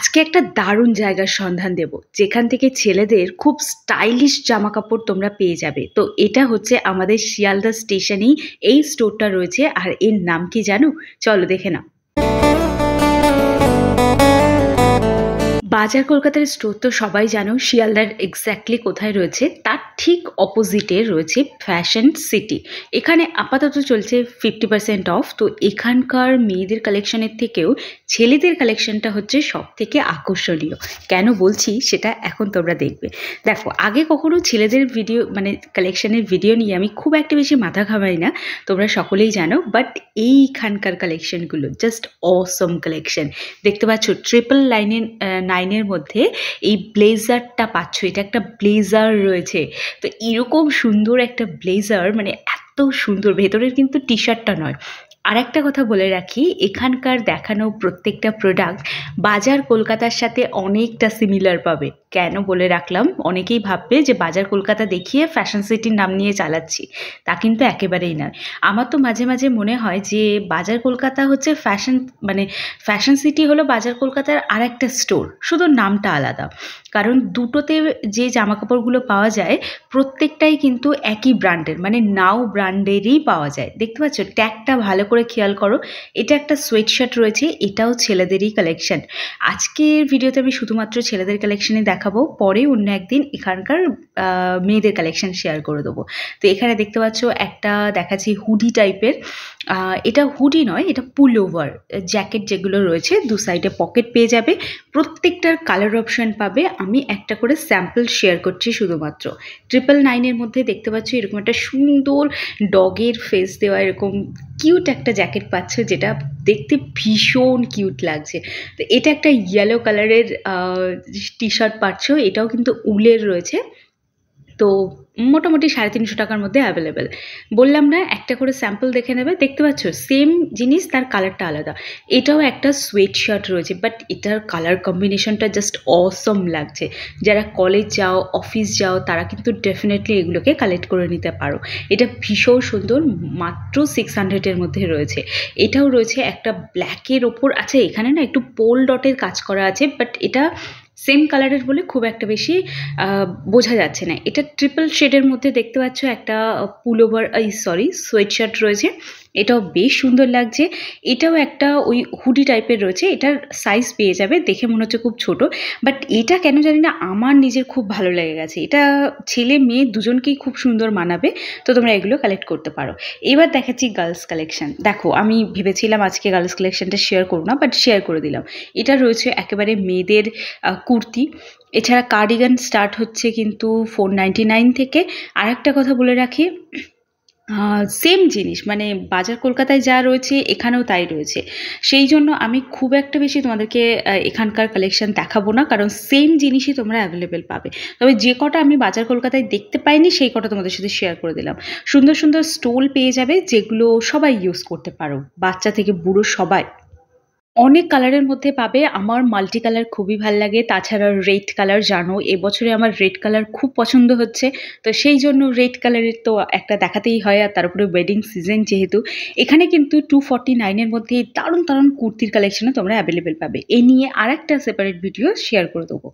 আজকে একটা দারুণ জায়গার সন্ধান দেব, যেখান থেকে ছেলেদের খুব স্টাইলিশ জামাকাপড় তোমরা পেয়ে যাবে। তো এটা হচ্ছে আমাদের শিয়ালদা স্টেশনেই এই স্টোরটা রয়েছে। আর এর নাম কি জানো? চলো দেখে নাও। বাজার কলকাতার স্টোর তো সবাই জানো, শিয়ালদার এক্স্যাক্টলি কোথায় রয়েছে তার ঠিক অপোজিটে রয়েছে ফ্যাশন সিটি। এখানে আপাতত চলছে 50% অফ। তো এখানকার মেয়েদের কালেকশনের থেকেও ছেলেদের কালেকশনটা হচ্ছে সব থেকে আকর্ষণীয়। কেন বলছি সেটা এখন তোমরা দেখবে। দেখো, আগে কখনো ছেলেদের ভিডিও মানে কালেকশনের ভিডিও নিয়ে আমি খুব একটা বেশি মাথা ঘামাই না, তোমরা সকলেই জানো। বাট এইখানকার কালেকশনগুলো জাস্ট অসম কালেকশন। দেখতে পাচ্ছ নাইনের মধ্যে এই ব্লেজারটা পাচ্ছ। এটা একটা ব্লেজার রয়েছে। তো এরকম সুন্দর একটা ব্লেজার, মানে এত সুন্দর, ভেতরের কিন্তু টি শার্টটা নয়। আর একটা কথা বলে রাখি, এখানকার দেখানো প্রত্যেকটা প্রোডাক্ট বাজার কলকাতার সাথে অনেকটা সিমিলার পাবে। কেন বলে রাখলাম, অনেকেই ভাববে যে বাজার কলকাতা দেখিয়ে ফ্যাশন সিটির নাম নিয়ে চালাচ্ছি, তা কিন্তু একেবারেই নয়। আমার তো মাঝে মাঝে মনে হয় যে বাজার কলকাতা হচ্ছে ফ্যাশন সিটি হলো বাজার কলকাতার আর একটা স্টোর, শুধু নামটা আলাদা। কারণ দুটোতে যে জামাকাপড়গুলো পাওয়া যায় প্রত্যেকটাই কিন্তু একই ব্র্যান্ডের, মানে নাও ব্র্যান্ডেরই পাওয়া যায়। দেখতে পাচ্ছ ট্যাগটা ভালো করে খেয়াল করো। এটা একটা সোয়েট শার্ট রয়েছে, এটাও ছেলেদেরই কালেকশন। আজকের ভিডিওতে আমি শুধুমাত্র ছেলেদের কালেকশনে দেখাবো, পরে অন্য একদিন এখানকার মেয়েদের কালেকশন শেয়ার করে দেবো। তো এখানে দেখতে পাচ্ছ একটা দেখাচ্ছি হুডি টাইপের। এটা হুডি নয়, এটা পুল ওভার জ্যাকেট যেগুলো রয়েছে, দু সাইডে পকেট পেয়ে যাবে। প্রত্যেকটার কালার অপশান পাবে। আমি একটা করে স্যাম্পল শেয়ার করছি শুধুমাত্র। 999 মধ্যে দেখতে পাচ্ছ এরকম একটা সুন্দর ডগের ফেস দেওয়া এরকম কিউট একটা জ্যাকেট পাচ্ছ, যেটা দেখতে ভীষণ কিউট লাগছে। তো এটা একটা ইয়েলো কালারের টি শার্ট পাচ্ছ, এটাও কিন্তু উলের রয়েছে। তো মোটামুটি 350 টাকার মধ্যে অ্যাভেলেবেল। বললাম না, একটা করে স্যাম্পল দেখে নেবে। দেখতে পাচ্ছ সেম জিনিস, তার কালারটা আলাদা। এটাও একটা সোয়েট শার্ট রয়েছে, বাট এটার কালার কম্বিনেশনটা জাস্ট অসম লাগছে। যারা কলেজ যাও, অফিস যাও, তারা কিন্তু ডেফিনেটলি এগুলোকে কালেক্ট করে নিতে পারো। এটা ভীষণ সুন্দর, মাত্র 600-এর মধ্যে রয়েছে। এটাও রয়েছে একটা ব্ল্যাকের ওপর। আচ্ছা, এখানে না একটু পোল ডটের কাজ করা আছে, বাট এটা সেম কালারের বলে খুব একটা বেশি বোঝা যাচ্ছে না। এটা ট্রিপল শেডের মধ্যে দেখতে পাচ্ছ একটা সোয়েট শার্ট রয়েছে। এটাও বেশ সুন্দর লাগছে। এটাও একটা ওই হুডি টাইপের রয়েছে। এটার সাইজ পেয়ে যাবে, দেখে মনে হচ্ছে খুব ছোট, বাট এটা কেন জানি না আমার নিজের খুব ভালো লেগে গেছে। এটা ছেলে মেয়ে দুজনকেই খুব সুন্দর মানাবে। তো তোমরা এগুলো কালেক্ট করতে পারো। এবার দেখাচ্ছি গার্লস কালেকশন। দেখো, আমি ভেবেছিলাম আজকে গার্লস কালেকশনটা শেয়ার করব না, বাট শেয়ার করে দিলাম। এটা রয়েছে একেবারে মেয়েদের কুর্তি। এছাড়া কার্ডিগান স্টার্ট হচ্ছে কিন্তু 499 থেকে। আর একটা কথা বলে রাখি, সেম জিনিস, মানে বাজার কলকাতায় যা রয়েছে এখানেও তাই রয়েছে। সেই জন্য আমি খুব একটা বেশি তোমাদেরকে এখানকার কালেকশন দেখাবো না, কারণ সেম জিনিসই তোমরা অ্যাভেলেবেল পাবে। তবে যে কটা আমি বাজার কলকাতায় দেখতে পাইনি সেই কটা তোমাদের সাথে শেয়ার করে দিলাম। সুন্দর সুন্দর স্টোল পেয়ে যাবে, যেগুলো সবাই ইউজ করতে পারো, বাচ্চা থেকে বুড়ো সবাই। অনেক কালারের মধ্যে পাবে। আমার মাল্টি কালার খুবই ভাল লাগে। তাছাড়া রেড কালার, জানো এবছরে আমার রেড কালার খুব পছন্দ হচ্ছে। তো সেই জন্য রেড কালারের তো একটা দেখাতেই হয়। আর তার উপরে ওয়েডিং সিজন যেহেতু, এখানে কিন্তু 249-এর মধ্যে দারুণ দারুণ কুর্তির কালেকশনও তোমরা অ্যাভেলেবেল পাবে। এ নিয়ে আর একটা সেপারেট ভিডিও শেয়ার করে দেবো।